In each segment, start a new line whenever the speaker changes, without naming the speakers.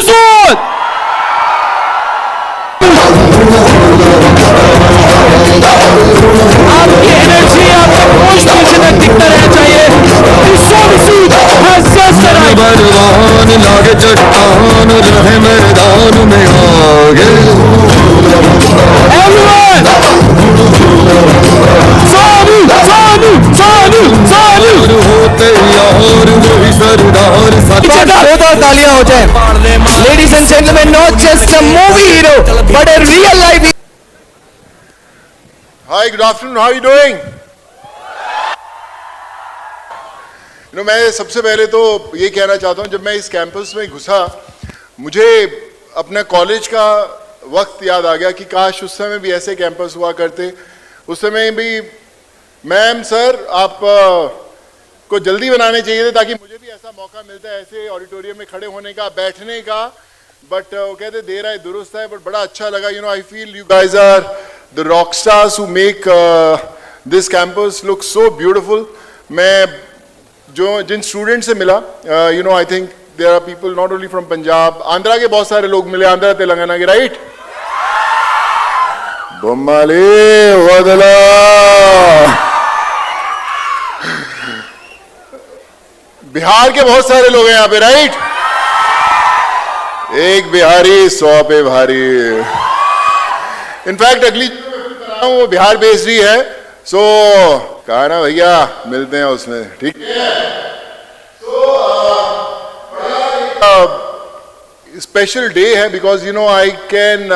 जोर। आपकी एनर्जी, आपका मोटिवेशन दिखता रहना चाहिए।
बरवान लागे चट्टान रहे मैदान में आगे। होते यार वही सरदार।
जोरदार तालियां हो जाए। Ladies and gentlemen, not just a movie hero, but a real life.
Hi, good afternoon. How are you doing? मैं सबसे पहले तो ये कहना चाहता हूँ, जब मैं इस कैंपस में घुसा मुझे अपने कॉलेज का वक्त याद आ गया कि काश उस समय भी ऐसे कैंपस हुआ करते। उस समय भी मैम सर आप को जल्दी बनाने चाहिए थे ताकि मुझे भी ऐसा मौका मिलता है ऐसे ऑडिटोरियम में खड़े होने का, बैठने का। बट वो कहते देर आए दुरुस्त है, बट बड़ा अच्छा लगा। I feel you guys are the rock stars who make this campus look so beautiful. मैं जिन स्टूडेंट से मिला, I think there are people not only from Punjab, Andhra के बहुत सारे लोग मिले, आंध्रा तेलंगाना के, राइट? बम्माले वदला। बिहार के बहुत सारे लोग हैं यहाँ पे, राइट? एक बिहारी 100 पे भारी। इनफैक्ट अगली वो बिहार बेस्ड ही है, सो कहा ना भैया मिलते हैं उसमें, ठीक है? स्पेशल डे है because I can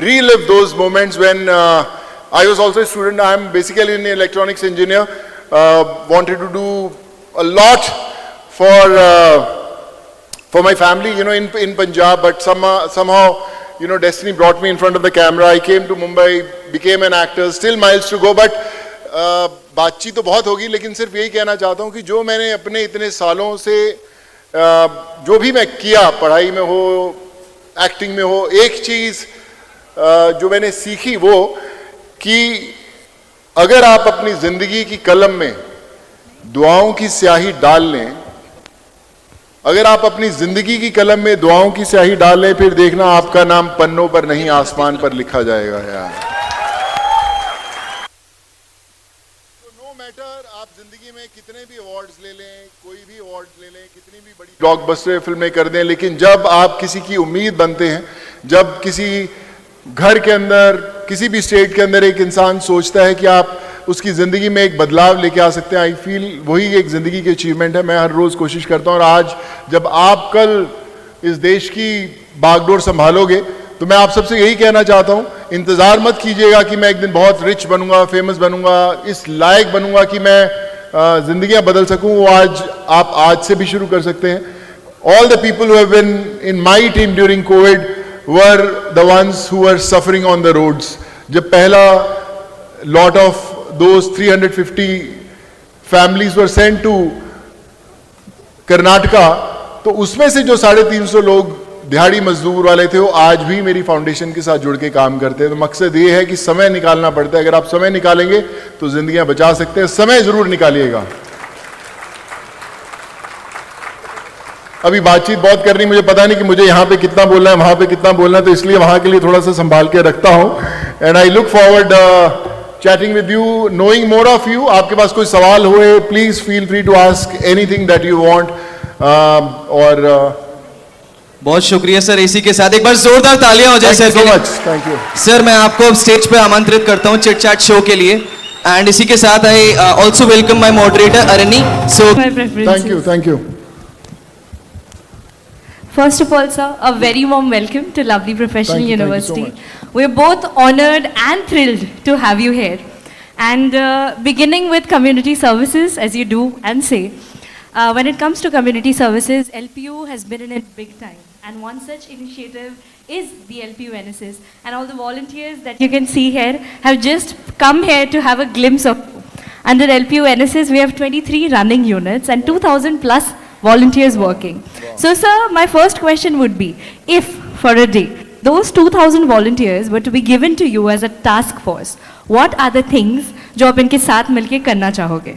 relive those moments when I was also a student. I am basically an electronics engineer. Wanted to do a lot for my family, in Punjab, but somehow, destiny brought me in front of the camera. I came to Mumbai, became an actor. Still miles to go, but बातचीत तो बहुत होगी, लेकिन सिर्फ यही कहना चाहता हूँ कि जो मैंने अपने इतने सालों से जो भी मैं किया, पढ़ाई में हो, एक्टिंग में हो, एक चीज जो मैंने सीखी वो कि अगर आप अपनी जिंदगी की कलम में दुआओं की स्याही डाल लें, अगर आप अपनी जिंदगी की कलम में दुआओं की स्याही डाल लें, फिर देखना आपका नाम पन्नों पर नहीं आसमान पर लिखा जाएगा यार। तो नो मैटर आप जिंदगी में कितने भी अवार्ड्स ले लें, कोई भी अवार्ड ले लें, कितनी भी बड़ी ब्लॉकबस्टर फिल्में कर दें, लेकिन जब आप किसी की उम्मीद बनते हैं, जब किसी घर के अंदर, किसी भी स्टेट के अंदर एक इंसान सोचता है कि आप उसकी ज़िंदगी में एक बदलाव लेके आ सकते हैं, आई फील वही एक ज़िंदगी की अचीवमेंट है। मैं हर रोज़ कोशिश करता हूँ, और आज जब आप कल इस देश की बागडोर संभालोगे तो मैं आप सबसे यही कहना चाहता हूँ, इंतज़ार मत कीजिएगा कि मैं एक दिन बहुत रिच बनूंगा, फेमस बनूंगा, इस लायक बनूंगा कि मैं ज़िंदगियाँ बदल सकूँ। वो आप आज से भी शुरू कर सकते हैं। All the people who have been in my team during Covid were the ones who were suffering on the roads. जब पहला lot of those 350 families were sent to Karnataka, तो उसमें से जो 350 लोग दिहाड़ी मजदूर वाले थे, वो आज भी मेरी फाउंडेशन के साथ जुड़ के काम करते हैं। तो मकसद ये है कि समय निकालना पड़ता है। अगर आप समय निकालेंगे तो जिंदगियां बचा सकते हैं। समय जरूर निकालिएगा। अभी बातचीत बहुत करनी, मुझे पता नहीं कि मुझे यहाँ पे कितना बोलना है, वहां पे कितना बोलना है, तो इसलिए वहां के लिए थोड़ा सा संभाल के रखता हूँ। And I look forward chatting with you, knowing more of you. आपके पास कोई सवाल हुए, please feel free to ask anything that you want. और
बहुत शुक्रिया सर। इसी के साथ एक बार जोरदार तालियां हो जाए सर के लिए।
Thank you
sir. मैं आपको स्टेज पे आमंत्रित करता हूँ चिट चैट शो के लिए। एंड इसी के साथ I also welcome my moderator Arni. So
thank you.
First of all, sir, a very warm welcome to Lovely Professional University. We're both honored and thrilled to have you here. And beginning with community services, as you do and say, when it comes to community services, LPU has been in it big time. And one such initiative is the LPU NSS. And all the volunteers that you can see here have just come here to have a glimpse of. Under LPU NSS, we have 23 running units and 2,000 plus volunteers working. Wow. So sir, my first question would be, if for a day those 2,000 volunteers were to be given to you as a task force, what are the things जो आप इनके साथ मिलके करना चाहोगे?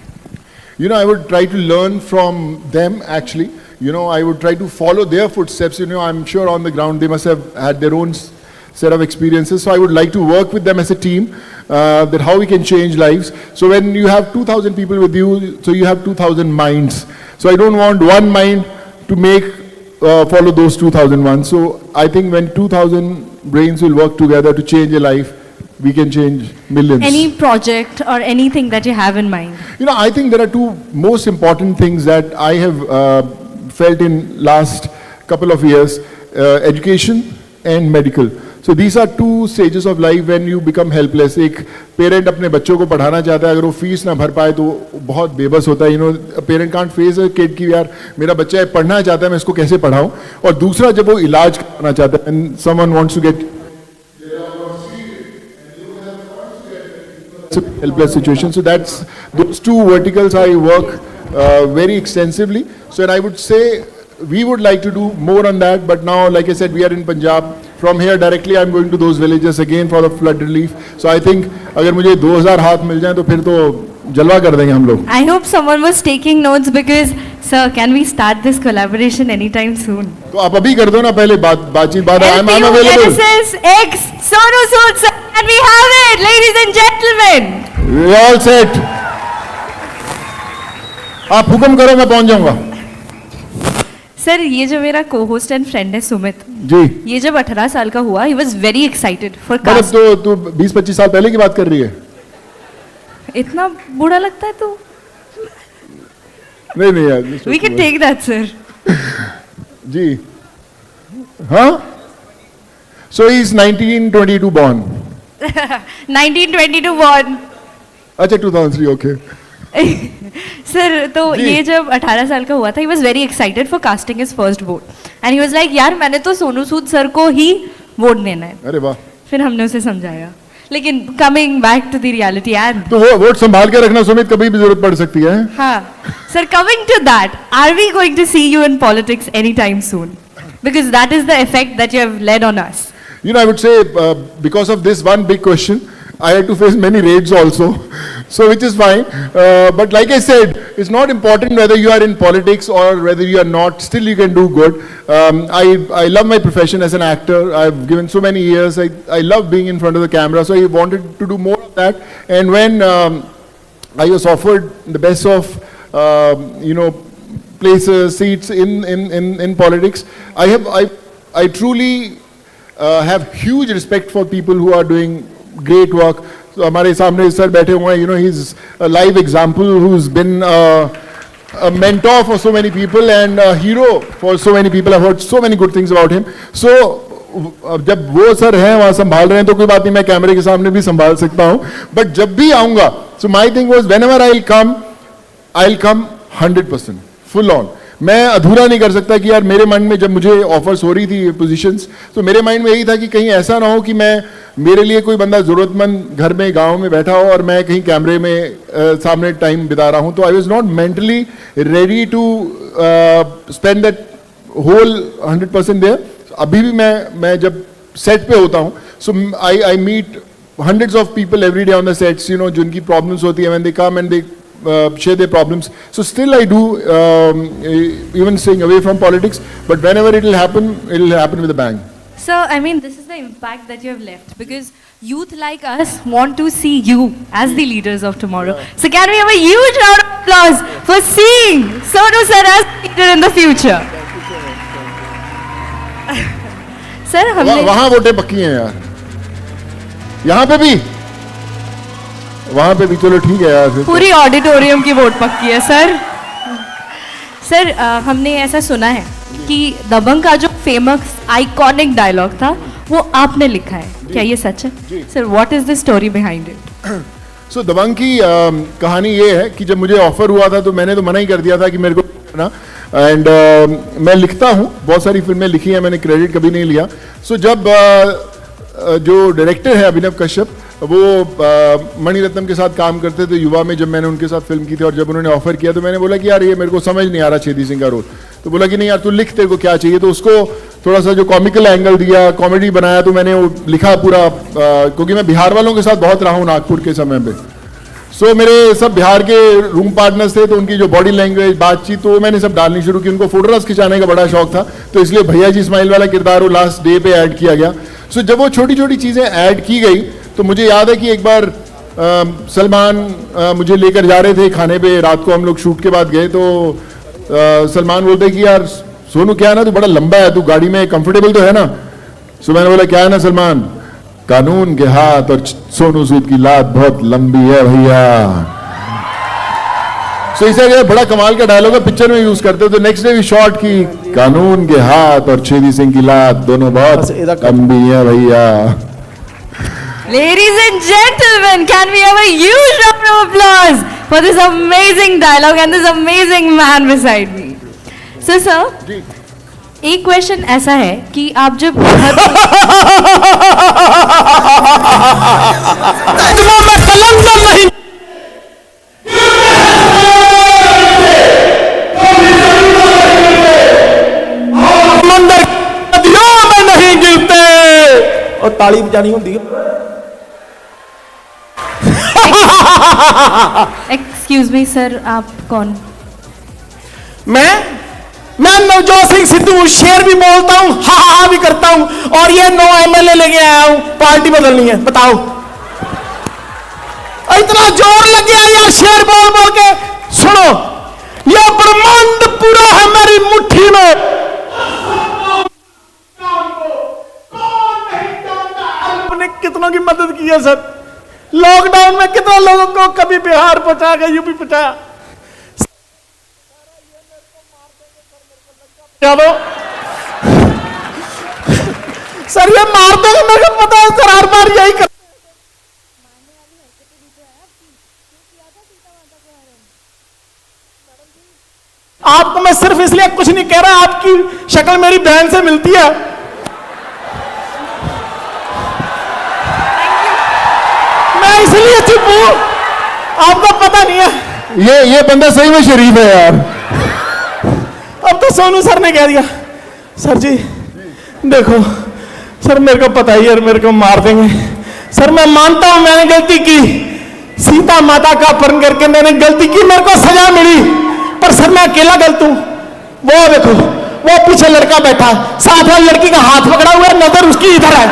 I would try to learn from them actually you know, I would try to follow their footsteps. You know, I'm sure on the ground they must have had their own set of experiences. So I would like to work with them as a team, that how we can change lives. So when you have 2,000 people with you, so you have 2,000 minds. So I don't want one mind to make follow those 2,001. So I think when 2,000 brains will work together to change a life, we can change millions.
Any project or anything that you have in mind?
You know, I think there are two most important things that I have felt in last couple of years, education and medical. So these are two stages of life when you become helpless. एक parent अपने बच्चों को पढ़ाना चाहता है, अगर वो fees ना भर पाए तो बहुत बेबस होता है. You know, a parent can't face a kid कि यार मेरा बच्चा है पढ़ना चाहता है, मैं इसको कैसे पढ़ाऊं. और दूसरा जब वो इलाज करना चाहता है, and someone wants to get helpless situation. So that's those two verticals I work very extensively. So and I would say we would like to do more on that, but now, like I said, we are in Punjab. From here directly I'm going to those villages again for the flood relief. So I think अगर मुझे 2000 हाथ मिल जाएं तो फिर तो जलवा कर देंगे हम लोग.
I hope someone was taking notes because, sir, can we start this collaboration anytime soon?
तो आप अभी कर दो ना, पहले बातचीत बाद. I'm available.
Genesis X Sonu Sood sir, and we have it, ladies and gentlemen.
We all set. आप हुक्म करो, मैं पहुंच जाऊंगा.
सर, ये जो मेरा को-होस्ट एंड फ्रेंड है सुमित
जी,
ये जब 18 साल का हुआ, he was very excited for
मतलब
cast.
तो 20-25 साल पहले की बात कर रही है.
इतना बुरा लगता है तो
नहीं यार,
we can take that, sir.
जी, हाँ. So he is 1922 born.
1922 born.
अच्छा 2003, okay.
सर, तो
जी.
ये जब 18 साल का हुआ था, he was very excited for casting his first vote, and he was like, यार मैंने तो सोनू सूद सर को ही वोट देना है.
अरे वाह.
फिर हमने उसे समझाया, लेकिन coming back to the reality, and
तो वो वोट संभाल के रखना सुमित, कभी भी जरूरत पड़ सकती है.
हाँ, sir, coming to that, are we going to see you in politics anytime soon? Because that is the effect that you have led on us.
You know, I would say because of this one big question, I had to face many raids also, so which is fine. But like I said, it's not important whether you are in politics or whether you are not. Still, you can do good. I love my profession as an actor. I've given so many years. I love being in front of the camera, so I wanted to do more of that. And when I was offered the best of you know, places, seats in politics, I truly have huge respect for people who are doing great work. So हमारे सामने sir बैठे हुए हैं, you know, he's a live example who's been a mentor for so many people and a hero for so many people. I've heard so many good things about him. So जब वो sir हैं वहाँ संभाल रहे हैं तो कोई बात नहीं, मैं कैमरे के सामने भी संभाल सकता हूँ. But जब भी आऊँगा, so my thing was whenever I'll come 100% full on. मैं अधूरा नहीं कर सकता कि यार मेरे माइंड में जब मुझे ऑफर्स हो रही थी पोजीशंस, तो मेरे माइंड में यही था कि कहीं ऐसा ना हो कि मैं मेरे लिए कोई बंदा ज़रूरतमंद घर में गांव में बैठा हो और मैं कहीं कैमरे में सामने टाइम बिता रहा हूं. तो I was not mentally ready to spend that whole 100% there. अभी भी मैं जब सेट पे होता हूं, so I meet hundreds of people every day on the sets, you know, जिनकी प्रॉब्लम्स होती है, when they come and they share their problems. So still I do, even staying away from politics, but whenever it will happen with a bang.
So, I mean, this is the impact that you have left, because youth like us want to see you as the leaders of tomorrow. So can we have a huge round of applause for seeing Sonu sir as leader in the future? Sir, हमने
वहाँ वोटें पक्की हैं यार, यहाँ पे भी, वहाँ पे भी. चलो ठीक है यार, फिर
पूरी ऑडिटोरियम की वोट पक्की है सर. सर, हमने ऐसा सुना है कि दबंग का जो फेमस आइकॉनिक डायलॉग था वो आपने लिखा है, क्या ये सच है? Sir, what is the story behind it?
So Dabangg की कहानी ये है कि जब मुझे ऑफर हुआ था तो मैंने तो मना ही कर दिया था कि मेरे को करना. एंड मैं लिखता हूँ, बहुत सारी फिल्में लिखी हैं, मैंने क्रेडिट कभी नहीं लिया. सो जब जो डायरेक्टर है अभिनव कश्यप, वो मणिरत्नम के साथ काम करते थे युवा में, जब मैंने उनके साथ फिल्म की थी, और जब उन्होंने ऑफर किया तो मैंने बोला कि यार ये मेरे को समझ नहीं आ रहा छेदी सिंह का रोल. तो बोला कि नहीं यार तू लिख, तेरे को क्या चाहिए. तो उसको थोड़ा सा जो कॉमिकल एंगल दिया, कॉमेडी बनाया, तो मैंने वो लिखा पूरा, क्योंकि मैं बिहार वालों के साथ बहुत रहा हूँ नागपुर के समय पे. सो मेरे सब बिहार के रूम पार्टनर्स थे, तो उनकी जो बॉडी लैंग्वेज, बातचीत, तो मैंने सब डालनी शुरू की। उनको फोटोग्राफ्स खिंचाने का बड़ा शौक था, तो इसलिए भैया जी स्माइल वाला किरदार वो लास्ट डे पे ऐड किया गया। सो जब वो छोटी छोटी चीज़ें ऐड की गई, तो मुझे याद है कि एक बार सलमान मुझे लेकर जा रहे थे खाने पे, रात को हम लोग शूट के बाद गए, तो सलमान बोलते कि यार सोनू क्या है ना, तू बड़ा लंबा है, तू गाड़ी में कंफर्टेबल तो है ना? सो मैंने बोला क्या है ना सलमान, कानून के हाथ और सोनू सूद की लात बहुत लंबी है भैया। सो इसे बड़ा कमाल का डायलॉग है, पिक्चर में यूज करते हो। तो नेक्स्ट डे भी शॉट की, कानून के हाथ और छेदी सिंह की लात दोनों बहुत लंबी है भैया।
Ladies and gentlemen, can we have a huge round of applause for this amazing dialogue and this amazing man beside me? So, sir, एक क्वेश्चन ऐसा है कि आप जब
नहीं गिरते और ताली बजानी होती है।
एक्सक्यूज मी सर, आप कौन?
मैं नवजोत सिंह सिद्धू, शेर भी बोलता हूं, हा भी करता हूं, और ये 9 MLA लेके आया हूं, पार्टी बदलनी है। बताओ इतना जोर लग गया यार शेर बोल बोल के। सुनो, ये ब्रह्मांड पूरा है मेरी मुट्ठी में। आपने कितनों की मदद की है सर, लॉकडाउन में कितने लोगों को कभी बिहार पहुंचा गया, यूपी पहुंचाया। सर ये मार देंगे, मेरे को पता है सर, हर बार यही कर। आपको मैं सिर्फ इसलिए कुछ नहीं कह रहा, आपकी शक्ल मेरी बहन से मिलती है। मैं इसलिए चुप हूं, आपको पता नहीं है।
ये बंदा सही में शरीफ है यार।
अब तो सोनू सर ने कह दिया, सर जी देखो सर, मेरे को पता ही है मेरे को मार देंगे। सर मैं मानता हूं मैंने गलती की, सीता माता का अपहरण करके मैंने गलती की, मेरे को सजा मिली, पर सर मैं अकेला गलत हूं। वो देखो वो पीछे लड़का बैठा, साथ वाली लड़की का हाथ पकड़ा हुआ है, नजर उसकी इधर है।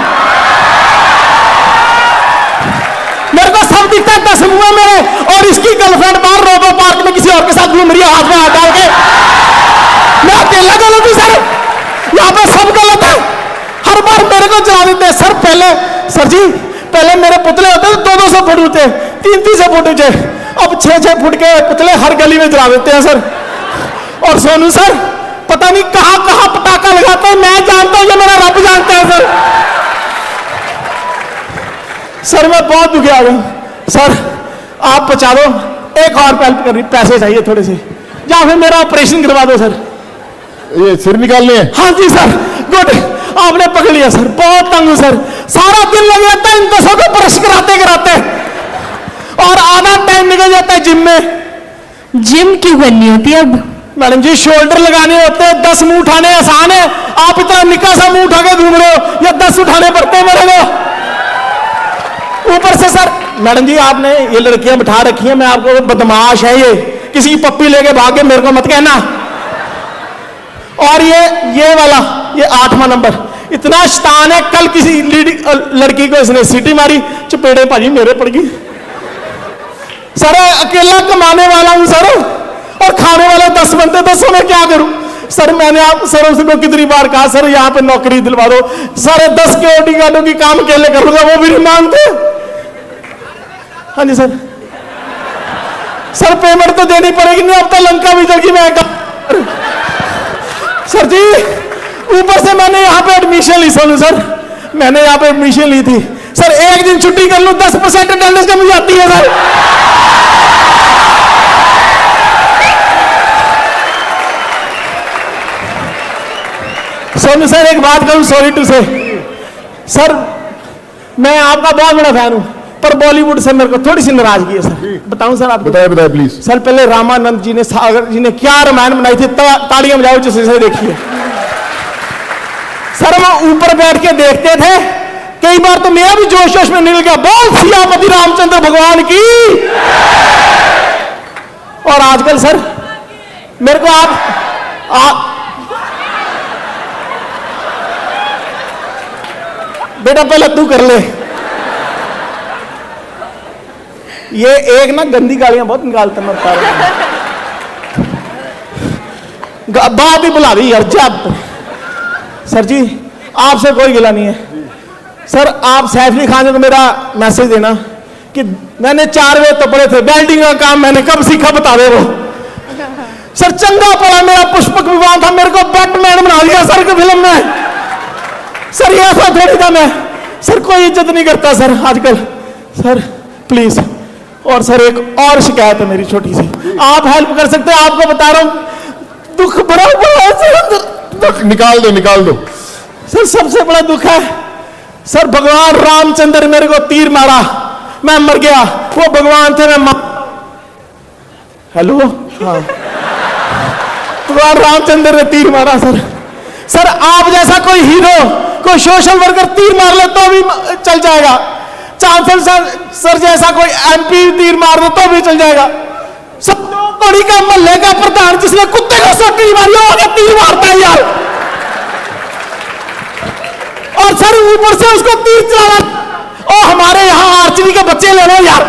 मेरे को सब दिखता है 10 मुंह मेरे, और इसकी गर्लफ्रेंड बाहर रोबो पार्क में किसी और के साथ घूम रही है, हाथ में हाथ डाल के। मैं अकेला गलत हूं सर, यहां पे सब गलत है। हर बार मेरे को जला देते हैं सर। पहले सर जी, पहले मेरे पुतले होते थे 200 फुट ऊंचे, 300 फुट ऊंचे, अब 6 फुट के पुतले हर गली में जला देते हैं सर। और सोनू सर पता नहीं कहां कहां पटाखा लगाते हैं, मैं जानता हूं, ये मेरा रब जानता है सर। सर मैं बहुत दुखी आ गया सर, आप बचा दो, एक और हेल्प कर रही, पैसे चाहिए थोड़े से, या फिर मेरा ऑपरेशन करवा दो सर।
ये सिर निकालने हैं?
हाँ जी सर, गुड, आपने पकड़ लिया सर। बहुत तंग हूं सर, सारा दिन लग जाता है इन 10 को ब्रश कराते कराते, और आधा टाइम निकल जाता है जिम में।
जिम क्यों करनी होती है अब?
मैडम जी शोल्डर लगाने होते हैं, 10 मुंह उठाने आसान है, आप इतना निक्का सा मुंह उठा के घूम रहे हो, या 10 उठाने पड़ते हैं मेरे को। ऊपर से सर मैडम जी आपने ये लड़कियां बिठा रखी हैं, मैं आपको बदमाश है ये, किसी की पप्पी लेके भागे, मेरे को मत कहना। और ये वाला, ये 8वां नंबर इतना शैतान है, कल किसी लड़की को इसने सीटी मारी, चपेड़े भाजी मेरे पड़ गई। सर अकेला कमाने वाला हूं सर, और खाने वाले 10 बनते, 10 में क्या करूं सर? मैंने आप सर उसको कितनी बार कहा सर यहां पे नौकरी दिलवा दो, सारे 10 सिक्योरिटी गार्डों की काम अकेले कर लूंगा, वो भी नहीं मानते। हाँ जी सर, सर पेमेंट तो देनी पड़ेगी, नहीं अब तो लंका भी जगी मैं। सर जी ऊपर से मैंने यहाँ पे एडमिशन ली, सोनू सर मैंने यहाँ पे एडमिशन ली थी सर, एक दिन छुट्टी कर लूं 10% अटेंडेंस कम जाती है सर। सोनू सर एक बात कहूं, सॉरी टू से सर, मैं आपका बहुत बड़ा फैन हूं, पर बॉलीवुड से मेरे को थोड़ी सी नाराजगी है सर। बताऊं सर आपको?
बताइए प्लीज।
सर पहले रामानंद जी ने, सागर जी ने क्या रामायण बनाई थी, ताड़ियां बजाओ जिसे देखिए सर। वो ऊपर बैठ के देखते थे कई बार तो मेरा भी जोश जोश में निकल गया, बोल सियापति रामचंद्र भगवान की। और आजकल सर मेरे को आप बेटा पहले तू कर ले। ये एक ना गंदी गालियां बहुत निकालता मैं बता रहा हूं। बात ही बुला दी यार जब। सर जी आपसे कोई गिला नहीं है सर, आप सैफ अली खान को मेरा मैसेज देना कि मैंने 4 वे तो पढ़े थे, वेल्डिंग का काम मैंने कब सीखा बता दे वो। सर चंगा पड़ा मेरा पुष्पक विमान था, मेरे को बैटमैन बना दिया सर की फिल्म में। सर ये ऐसा थोड़ी था मैं, सर कोई इज्जत नहीं करता सर आजकल। सर प्लीज, और सर एक और शिकायत है मेरी छोटी सी, आप हेल्प कर सकते हैं? आपको बता रहा हूं दुख बड़ा है सर, दुख
निकाल दो
सर। सबसे बड़ा दुख है सर, भगवान रामचंद्र मेरे को तीर मारा, मैं मर गया। वो भगवान थे, मैं हेलो हाँ, भगवान रामचंद्र ने तीर मारा सर। सर आप जैसा कोई हीरो, कोई सोशल वर्कर तीर मार ले तो भी चल जाएगा। चांसलर सर जैसा कोई एमपी तीर मार दे तो भी चल जाएगा। सब तोड़ी का मोहल्ले का प्रधान जिसने कुत्ते को सोटी मारी हो तीर मारता है यार। और सर ऊपर से उसको तीर चलाना। और हमारे यहाँ आर्चरी के बच्चे ले लो यार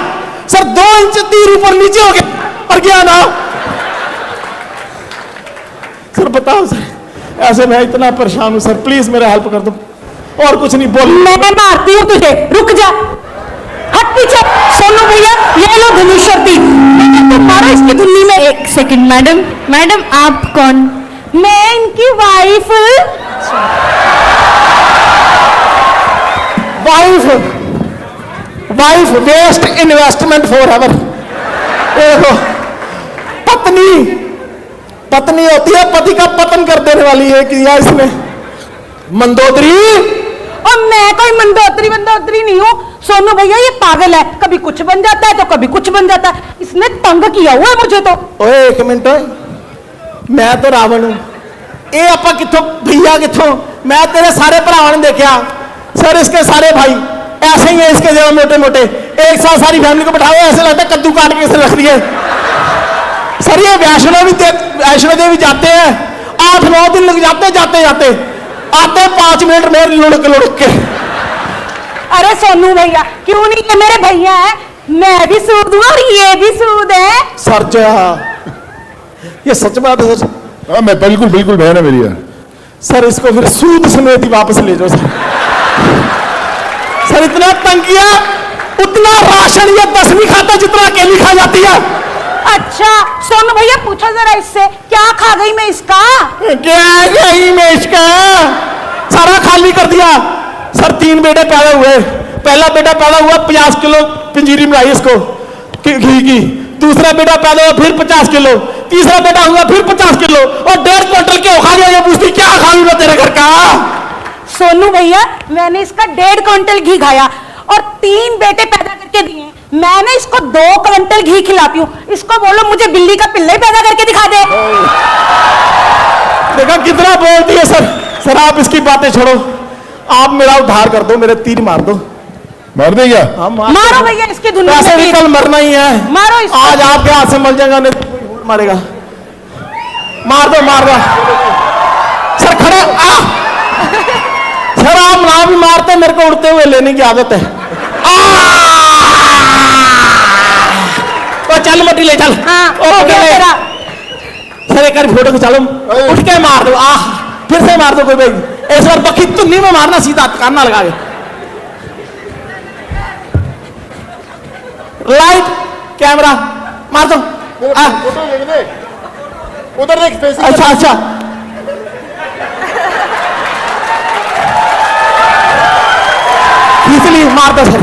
सर, 2 इंच तीर ऊपर नीचे हो गया और गया ना। सर बताओ सर, ऐसे मैं इतना परेशान हूं सर, प्लीज मेरा हेल्प कर दो। और कुछ नहीं बोल,
मैं मारती हूँ तुझे, रुक जा, हट पीछे। सोनू भैया ये लो धनुषी, मारो इसकी धुन्नी में।
1 सेकंड मैडम, मैडम आप कौन?
मैं इनकी wife.
Wife waste investment forever. देखो पत्नी होती है, पति का पतन कर देने वाली है किया इसने। मंदोदरी,
और मैं कोई मंदोदरी नहीं हूँ। सोनू भैया ये पागल है, कभी कुछ बन जाता है तो कभी कुछ बन जाता है। इसने तंग किया हुआ है मुझे तो।
ओए एक मिनट, मैं तो रावण हूं, ये आपा किथों भैया किथों? मैं तेरे सारे भरावां ने देखा सर, इसके सारे भाई ऐसे ही है, इसके जगह मोटे मोटे एक साथ सारी फैमिली को बैठाओ, ऐसे लगता है कद्दू काट के रख दिए। सर ये वैष्णो देवी जाते हैं, 8-9 दिन लग जाते जाते आते 5 मिनट में लुढ़क के।
अरे सोनू भैया क्यों नहीं, ये मेरे भैया है, मैं भी सूद हूँ और ये भी सूद है।
सर जो ये सच बात है सर?
हाँ मैं बिल्कुल बहन है मेरी यार।
सर इसको फिर सूद समेत ही वापस ले जाओ सर। सर इतना तंग किया, उतना राशन ये 10वीं खाता जितना अकेली खा जाती है।
अच्छा सोनू भैया पूछो जरा इससे, क्या खा गई मैं इसका?
क्या गई मैं इसका? सारा खाली कर दिया सर। 3 बेटे पैदा हुए, पहला बेटा पैदा हुआ 50 किलो पंजीरी मिलाई इसको घी की, दूसरा बेटा पैदा हुआ फिर 50 किलो, तीसरा बेटा हुआ फिर 50 किलो, और 1.5 क्विंटल के खा गया। ये पूछती क्या खा लूंगा तेरे घर का?
सोनू भैया मैंने इसका 1.5 क्विंटल घी खाया और 3 बेटे पैदा करके दिए। मैंने इसको 2 क्विंटल घी खिलाती हूँ, इसको बोलो मुझे बिल्ली का पिल्ला ही पैदा करके दिखा दे।
देखा कितना बोलती है सर। सर आप इसकी बातें छोड़ो, आप मेरा उद्धार कर दो, मेरे तीर मार दो।
मार दे क्या?
हाँ
मारो भैया इसकी धुन
वैसे भी कल मरना ही है,
मारो इसको।
आज आपके हाथ से मर जाएगा, नहीं तो कोई और मारेगा। मार दो सर, खड़े सर आप ना भी मारते, मेरे को उड़ते हुए लेने की आदत है। तो चल मटी ले चल।
हाँ, हो गया तेरा।
सर एक फोटो खिंचा लो, उठ के मार दो। फिर से मार दो कोई भाई, इस बार बखी तुन्नी में मारना, सीधा कान लगा के। लाइट कैमरा मार दो।
फोटो देख दे, उधर देख फेस।
अच्छा खींच ली, मार दो सर।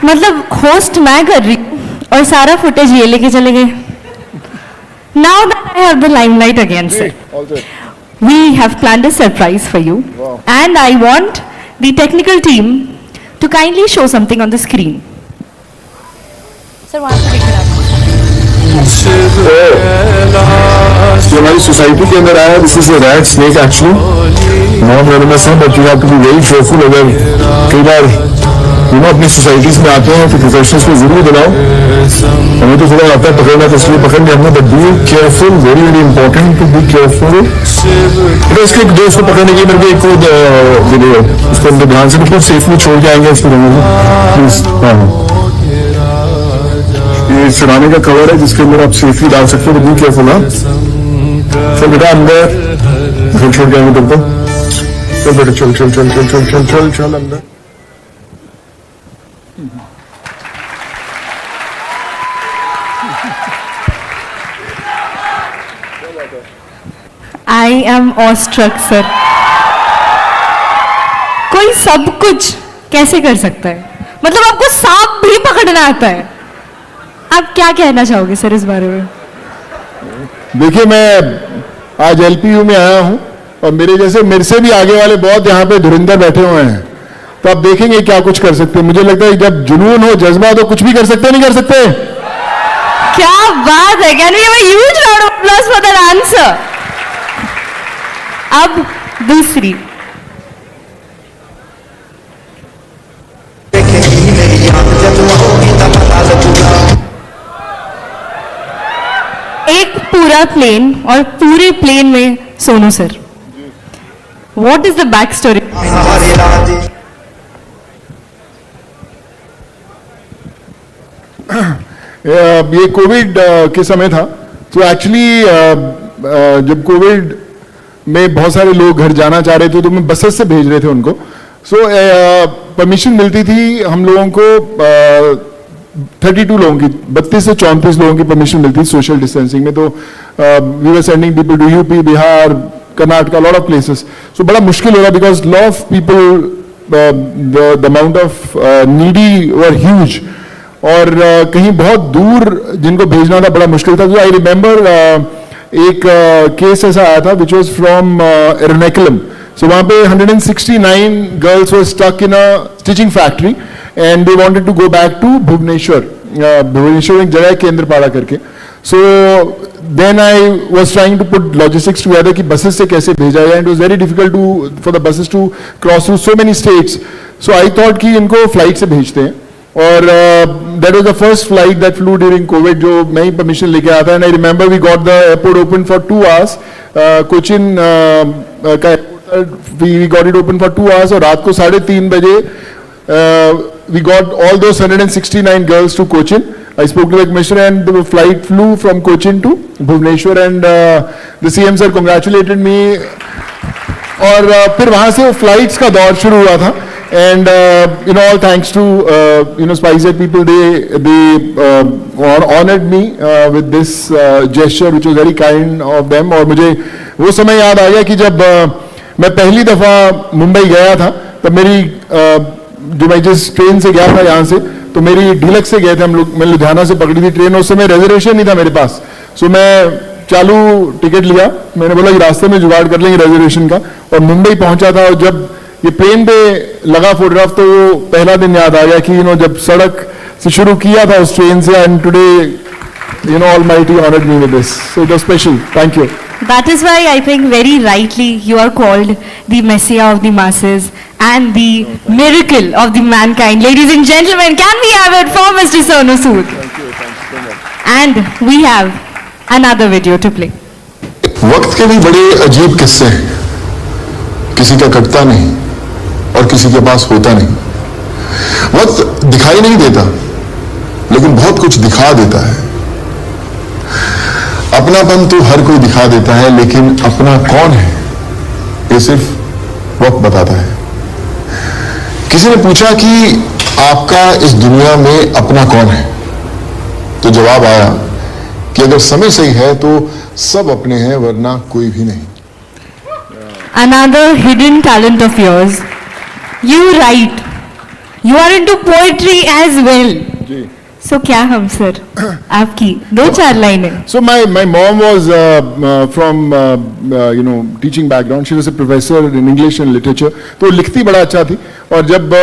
मतलब होस्ट मैं कर रही हूँ और सारा फुटेज ये लेके चले गए। Now that I have the limelight again sir, we have planned a surprise for you.
Wow.
And I want the technical team to kindly show something on the screen. Sir, वहाँ से देखिए आप.
जो हमारी सोसाइटी के अंदर आया, this is a rat snake actually, non venomous है, but you have to be very careful. अगर कई बार अपनी सोसाइटीज में आते हैं तो प्रोफेशनल्स को जरूर बुलाओ. हमें तो थोड़ा आता है पकड़ना, तो इसलिए पकड़ लिया हमने, but be careful, very very important to be careful. तो इसके एक दोस्त को पकड़ने की मेरे को एक वीडियो, उसको अंदर ध्यान से बिल्कुल सेफली छोड़ के आएंगे इसको प्लीज. ये चुराने का कवर है जिसके अंदर आप सेफली डाल सकते हो, तो बी केयरफुल. हाँ चल बेटा अंदर, घर छोड़ के आएंगे तुमको. चल बेटा चल चल चल चल चल चल चल चल अंदर.
I am awestruck, sir. कोई सब कुछ कैसे कर सकता है? मतलब आपको सांप भी पकड़ना आता है. आप क्या कहना चाहोगे सर इस बारे में?
देखिए, मैं आज एलपीयू में आया हूं और मेरे से भी आगे वाले बहुत यहाँ पे धुरंधर बैठे हुए हैं, तो आप देखेंगे क्या कुछ कर सकते हैं. मुझे लगता है जब जुनून हो, जज्बा हो, तो कुछ भी कर सकते हैं, नहीं कर सकते?
क्या बात है! Can we have a huge round of applause for that answer? अब दूसरी. एक पूरा प्लेन और पूरे प्लेन में Sonu sir. What is the back story?
ये कोविड के समय था, तो एक्चुअली जब कोविड में बहुत सारे लोग घर जाना चाह रहे थे तो मैं बसेस से भेज रहे थे उनको. सो परमिशन मिलती थी हम लोगों को 32 लोगों की, 32 से 34 लोगों की परमिशन मिलती थी सोशल डिस्टेंसिंग में. तो we were sending people to UP, Bihar, Karnataka, lot of places. So बड़ा मुश्किल हो रहा because lot of people, the amount of needy were huge, और कहीं बहुत दूर जिनको भेजना था बड़ा मुश्किल था. तो आई रिमेंबर एक केस ऐसा आया था which was from Ernakulam. So वहाँ पे 169 girls were stuck in a stitching factory and they wanted to go back to Bhubaneswar. Bhubaneswar एक जगह है केंद्रपाड़ा करके. So then I was trying to put logistics together कि बसेस से कैसे भेजा जाए. And it was very difficult to for the buses to cross through so many states. So I thought कि इनको फ्लाइट से भेजते हैं, और that was the first flight that flew during COVID, जो मैं ही परमिशन लेके आया था. And I remember we got the airport open for 2 hours. Cochin का we got it open for 2 hours, और रात को 3:30 बजे we got all those 169 girls to Cochin. I spoke to the commissioner and the flight flew from Cochin to Bhubaneswar, and the CM sir congratulated me. और फिर वहाँ से flights का दौर शुरू हुआ था. And all thanks to SpiceJet people, they honored me with this gesture, which was very kind of them. और मुझे वो समय याद आ गया कि जब मैं पहली दफा मुंबई गया था, तब मेरी जो मैं जिस ट्रेन से गया था यहाँ से, तो मेरी डीलक्स से गए थे हम लोग. मैं लुधियाना से पकड़ी थी ट्रेन. उस समय रिजर्वेशन नहीं था मेरे पास. सो मैं चालू टिकट लिया, मैंने बोला कि रास्ते में जुगाड़ कर लेंगे रिजर्वेशन का, और मुंबई पहुंचा था. और जब ये प्लेन पे लगा फोटोग्राफ, तो वो पहला दिन याद आ गया कि जब सड़क से शुरू किया था उस ट्रेन से. And today Almighty honored me with this, so it was special. Thank you.
That is why I think very rightly you are called the Messiah of the masses and the miracle of the mankind. Ladies and gentlemen, can we have it for Mr. Sonu Sood?
Thank you so much.
And we have another video to play.
वक्त के भी बड़े अजीब किस्से हैं. किसी का कटता नहीं और किसी के पास होता नहीं. वक्त दिखाई नहीं देता, लेकिन बहुत कुछ दिखा देता है. अपनापन तो हर कोई दिखा देता है, लेकिन अपना कौन है ये सिर्फ वक्त बताता है. किसी ने पूछा कि आपका इस दुनिया में अपना कौन है, तो जवाब आया कि अगर समय सही है तो सब अपने हैं, वरना कोई भी नहीं.
Another hidden talent of yours. You write. You are into poetry as well.
Ji.
So क्या हम सर आपकी 2-4 लाइनें.
So my mom was from teaching background. She was a professor in English and literature. तो लिखती बड़ा अच्छा थी. और जब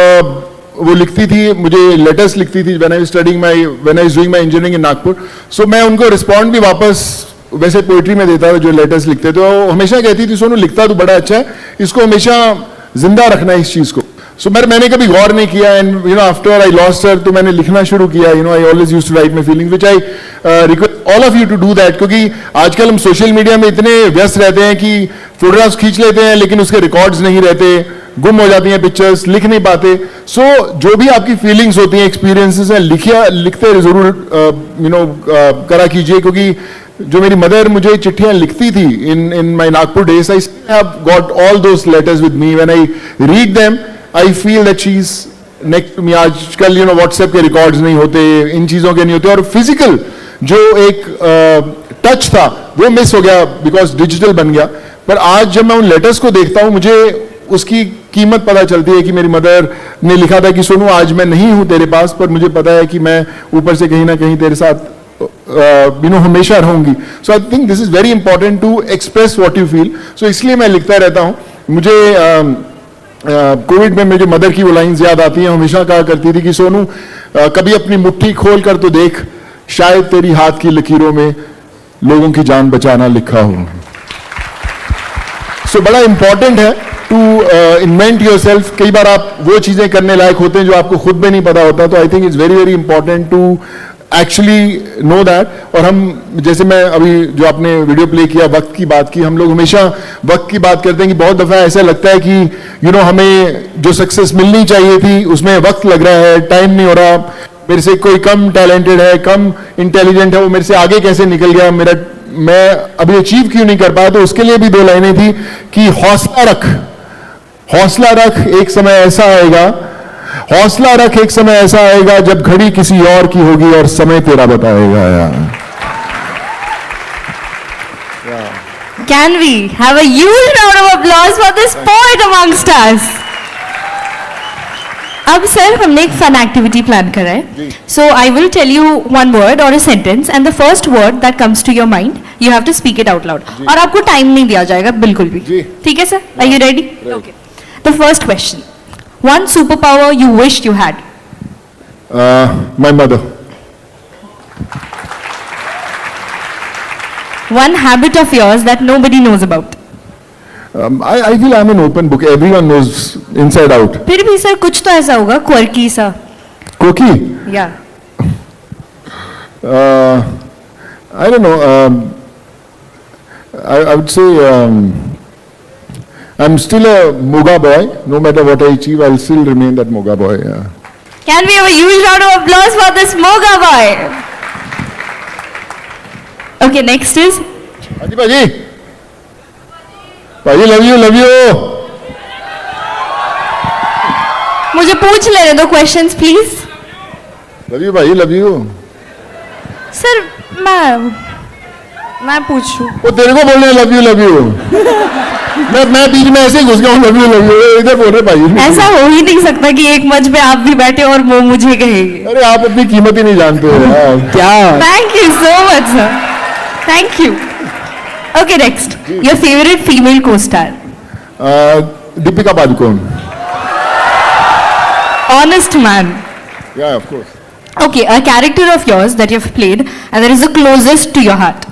वो लिखती थी, मुझे लेटर्स लिखती थी when I was doing my engineering in Nagpur. So मैं उनको रिस्पॉन्ड भी वापस वैसे पोइट्री में देता था जो लेटर्स लिखते थे. वो हमेशा कहती थी सोनू लिखता तो बड़ा अच्छा है, इसको हमेशा जिंदा रखना है इस चीज को. सो मैंने कभी गौर नहीं किया. And after I lost her तो मैंने लिखना शुरू किया. I always used to write my feelings which I request all of you to do that. क्योंकि आजकल हम सोशल मीडिया में इतने व्यस्त रहते हैं कि फोटोग्राफ्स खींच लेते हैं लेकिन उसके रिकॉर्ड्स नहीं रहते, गुम हो जाती हैं पिक्चर्स, लिख नहीं पाते. सो जो भी आपकी फीलिंग्स होती हैं, एक्सपीरियंसेस हैं, लिखते जरूर करा कीजिए. क्योंकि जो मेरी मदर मुझे चिट्ठियां लिखती थी in my Nagpur days, I have got all those letters with me. When I read them I feel that she is next to me. आजकल व्हाट्सएप के रिकॉर्ड्स नहीं होते, इन चीजों के नहीं होते, और फिजिकल जो एक टच था वो मिस हो गया बिकॉज डिजिटल बन गया. पर आज जब मैं उन लेटर्स को देखता हूं मुझे उसकी कीमत पता चलती है कि मेरी मदर ने लिखा था कि सोनू आज मैं नहीं हूं तेरे पास, पर मुझे पता है कि मैं ऊपर से कहीं ना कहीं तेरे साथ हमेशा रहूंगी. So I think this is very important to express what you feel. So इसलिए मैं लिखता रहता हूं. मुझे कोविड में मुझे मदर की वो लाइन्स याद आती हैं. हमेशा कहा करती थी कि सोनू कभी अपनी मुट्ठी खोल कर तो देख, शायद तेरी हाथ की लकीरों में लोगों की जान बचाना लिखा हो. सो बड़ा इंपॉर्टेंट है टू इन्वेंट योर सेल्फ. कई बार आप वो चीजें करने लायक होते हैं जो आपको खुद में नहीं पता होता. तो I think it's very very important to actually know that. और हम जैसे मैं अभी जो आपने वीडियो प्ले किया, वक्त की बात की, हम लोग हमेशा वक्त की बात करते हैं कि बहुत दफा ऐसा लगता है कि हमें जो सक्सेस मिलनी चाहिए थी उसमें वक्त लग रहा है, टाइम नहीं हो रहा, मेरे से कोई कम टैलेंटेड है, कम इंटेलिजेंट है, वो मेरे से आगे कैसे निकल गया, मैं अभी अचीव क्यों नहीं कर पाया. तो उसके लिए भी दो लाइनें थी कि हौसला रख एक समय ऐसा आएगा, हौसला रख एक समय ऐसा आएगा जब घड़ी किसी और की होगी और समय तेरा बताएगा.
Can we have a huge round of applause for this poet amongst us? अब सर हमने एक फन एक्टिविटी प्लान करा है. So I will tell you one word और a sentence and the first word that comes to your mind you have to speak it out loud. और आपको time नहीं दिया जाएगा बिल्कुल भी. ठीक है sir? Are you ready? Okay. The first question, one super power you wish you had.
My mother.
One habit of yours that nobody knows about.
I feel I'm an open book. Everyone knows inside out.
फिर भी sir कुछ तो ऐसा होगा quirky सा.
Quirky?
Yeah.
I don't know. I would say I'm still a Moga boy. No matter what I achieve, I'll still remain that Moga boy. Yeah.
Can we have a huge round of applause for this Moga boy? Okay, next is.
Haji Baji. Baji, love you.
मुझे पूछ लेने दो questions please.
Love you भाई, love you.
Sir मैं पूछूं.
वो तेरे को बोल रहे लव यू. मैं बीच में ऐसे घुस गया हूँ लव यू. इधर बोल रहे भाई.
ऐसा हो ही नहीं सकता कि एक मंच पे आप भी बैठे और वो मुझे कहेंगे.
अरे आप अपनी कीमत ही नहीं जानते हो यार.
क्या?
Thank you so much sir. Thank you. Okay, next, your favourite female co-star.
Deepika Padukone.
Honest man.
Yeah, of course.
Okay, a character of yours that you've played and that is the closest to your heart.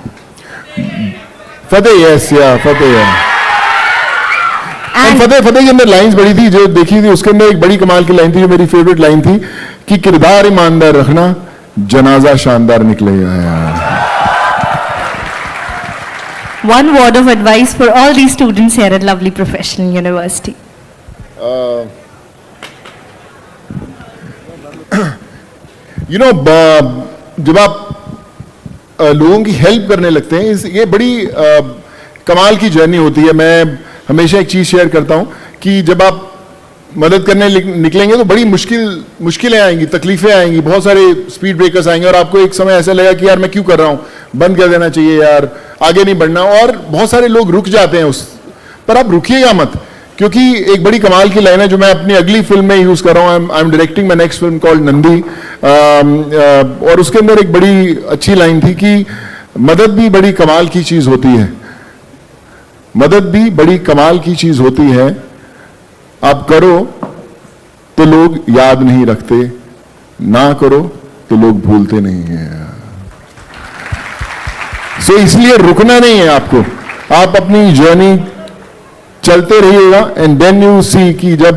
Fateh, yes, yeah, Fateh.
And
फतेह के अंदर lines बड़ी थी जो देखी थी, उसके अंदर एक बड़ी कमाल की लाइन थी जो मेरी फेवरेट लाइन थी कि किरदार ईमानदार रखना, जनाजा शानदार निकलेगा यार.
one word of advice for all these students here at Lovely Professional University.
जब आप लोगों की हेल्प करने लगते हैं, ये बड़ी कमाल की जर्नी होती है. मैं हमेशा एक चीज शेयर करता हूं कि जब आप मदद करने निकलेंगे तो बड़ी मुश्किलें आएंगी, तकलीफें आएंगी, बहुत सारे स्पीड ब्रेकर्स आएंगे और आपको एक समय ऐसा लगेगा कि यार मैं क्यों कर रहा हूं, बंद कर देना चाहिए यार, आगे नहीं बढ़ना. और बहुत सारे लोग रुक जाते हैं पर आप रुकिएगा मत, क्योंकि एक बड़ी कमाल की लाइन है जो मैं अपनी अगली फिल्म में यूज कर रहा हूँ. I am directing my next film called Nandi, और उसके अंदर एक बड़ी अच्छी लाइन थी कि मदद भी बड़ी कमाल की चीज होती है. मदद भी बड़ी कमाल की चीज होती है. आप करो तो लोग याद नहीं रखते, ना करो तो लोग भूलते नहीं हैं। सो इसलिए रुकना नहीं है आपको, आप अपनी जर्नी चलते रहिएगा एंड देन यू सी कि जब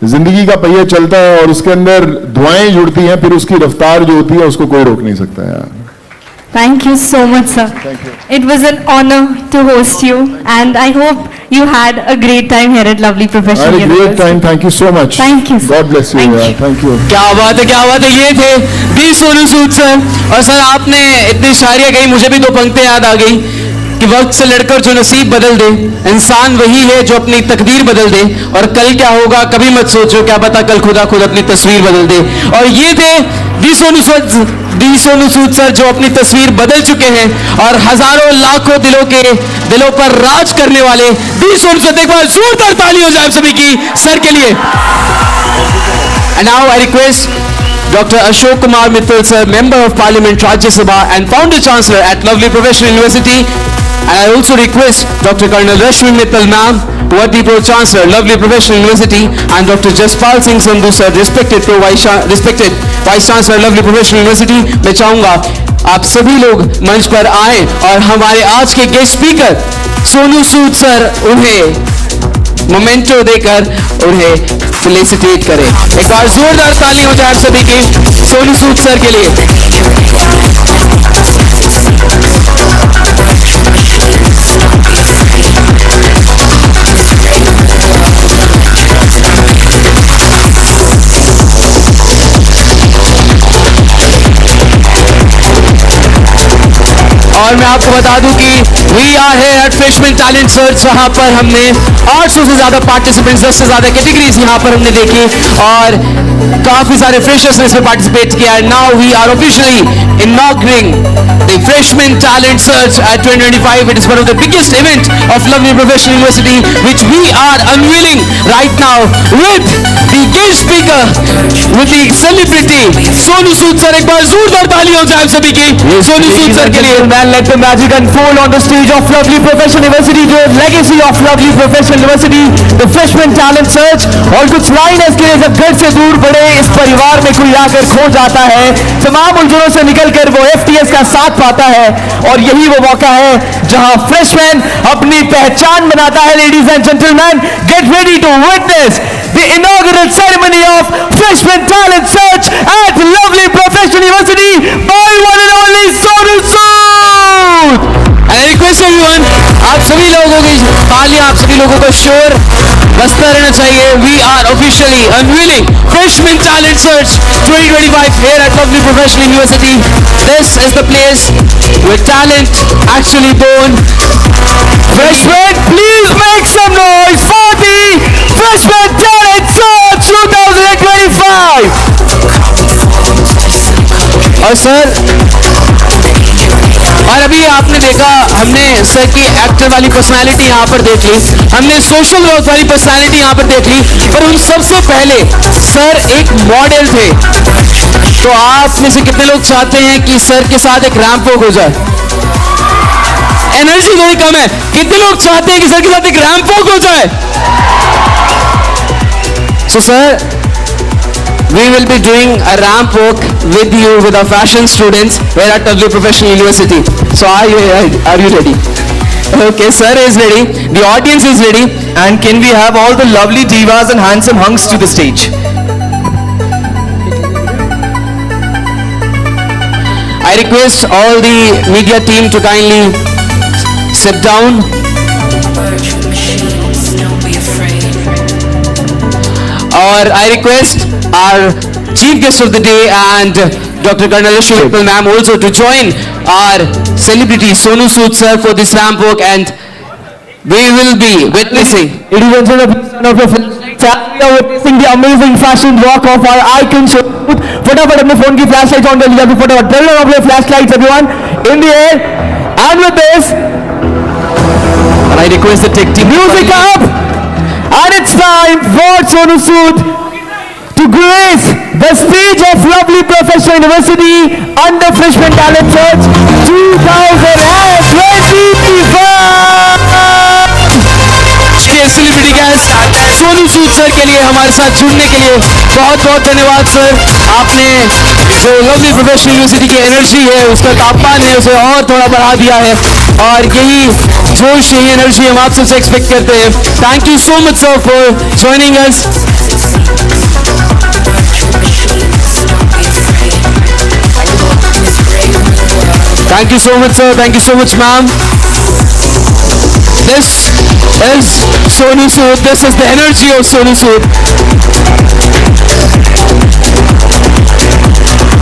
जिंदगी का पहिया चलता है और उसके अंदर धुआएं जुड़ती हैं, फिर उसकी रफ्तार जो होती है उसको कोई रोक नहीं सकता यार।
Thank you so much, sir.
Thank you.
It was an honor to host you, and I hope you had a great time here at Lovely Professional
Had a great
University.
time. Thank you so much.
Thank you, sir.
God bless you.
Thank
यार.
you.
Thank you.
क्या बात है, क्या बात है। ये थे दी Sonu Sood sir. और सर आपने इतनी शायरियाँ कही, मुझे भी दो पंक्तियाँ याद आ गई कि वक्त से लड़कर जो नसीब बदल दे, इंसान वही है जो अपनी तकदीर बदल दे, और कल क्या होगा कभी मत सोचो, क्या पता कल खुदा खुद अपनी तस्वीर बदल दे। और ये थे दी सोनू सूद सर जो अपनी तस्वीर बदल चुके हैं और हजारों लाखों दिलों पर राज करने वाले दी सोनू सूद। एक बार जोरदार ताली हो जाए आप सभी की सर के लिए। And now I request Dr. Ashok Kumar Mittal sir, Member of Parliament Rajya Sabha and Founder Chancellor at Lovely Professional University, and I also request Dr. Colonel Rashmi Mittal ma'am, Worthy Pro Chancellor, Lovely Professional University, and Dr. Jaspal Singh Sandhu sir, respected Vice Chancellor, Lovely Professional University। मैं चाहूंगा आप सभी लोग मंच पर आए और हमारे आज के guest speaker Sonu Sood sir उन्हें मोमेंटो देकर उन्हें फेलिसिटेट करें। एक बार जोरदार ताली हो जाए आप सभी की सोनू सूद सर के लिए। और मैं आपको बता दूं कि we are here at freshman talent search, जहां पर हमने 800 से ज्यादा पार्टिसिपेंट्स, 10 से ज्यादा कैटेगरीज यहां पर हमने देखी और काफी सारे फ्रेशर्स ने इसमें पार्टिसिपेट किया है। Now we are officially inaugurating the freshman talent search at 2025। It is one of the biggest event of Lovely Professional University which we are unveiling right now with the guest speaker, with the celebrity Sonu Sood sir. एक बार जोरदार ताली हो जाए सभी की Sonu Sood sir के लिए।
Let the magic unfold on the stage of Lovely Professional University, the legacy of Lovely Professional University, the freshman talent search। और कुछ लाइन इसके लिए, जब घर से दूर बढ़े इस परिवार में कोई आकर खो जाता है, तमाम उलझनों से निकलकर वो FTS का साथ पाता है, और यही वो मौका है जहां फ्रेशमैन अपनी पहचान बनाता है। Ladies and gentleman, get ready to witness the inaugural ceremony of freshman talent search at Lovely Professional University by one and only Sonu Sood।
And I request everyone, आप सभी लोगों की तालियां, आप सभी लोगों का शोर बसता रहना चाहिए। We are officially unveiling Freshman Talent Search 2025 here at Lovely Professional University. This is the place where talent actually born.
Freshmen, please make some noise for the Freshman Talent Search 2025।
और सर, और अभी आपने देखा, हमने sir की actor वाली personality यहाँ पर देख ली, हमने सोशल वर्क वाली पर्सनालिटी यहाँ पर देख ली, पर उन सबसे पहले सर एक मॉडल थे। तो आप में से कितने लोग चाहते हैं कि सर के साथ एक रैंप वॉक हो जाए? एनर्जी थोड़ी कम है। कितने लोग चाहते हैं कि सर के साथ एक रैंप वॉक हो जाए? So sir, we will be doing a ramp walk with you, with our fashion students here at Lovely Professional University. So are you ready? Okay, sir is ready. The audience is ready.
And can we have all the lovely divas and handsome hunks to the stage?
I request all the media team to kindly sit down. Or I request our chief guest of the day and Dr. Colonel Rashmi Mittal ma'am also to join our celebrity Sonu Sood sir for this ramp walk, and we will be witnessing.
Ladies and gentlemen of your we are witnessing the amazing fashion walk of our icon Sonu Sood। फटाफट अपने phone की flash light on कर लीजिए, फटाफट turn on your flashlights everyone in the air, and with this
And I request the tech team.
music up, and it's time for Sonu Sood to grace the stage of Lovely Professional University under Freshman Talent Search 2025।
Celebrity guest Sonu Sood Sood sir के लिए हमारे साथ जुड़ने के लिए बहुत बहुत धन्यवाद सर। आपने जो लवली प्रोफेशनल यूनिवर्सिटी की एनर्जी है, उसका तापमान है, उसे और थोड़ा बढ़ा दिया है और यही जोश, यही एनर्जी हम आप सबसे एक्सपेक्ट करते हैं। Thank you so much sir for joining us. Thank you so much sir, thank you so much ma'am. This is Sonu Sood, this is the energy of Sonu Sood.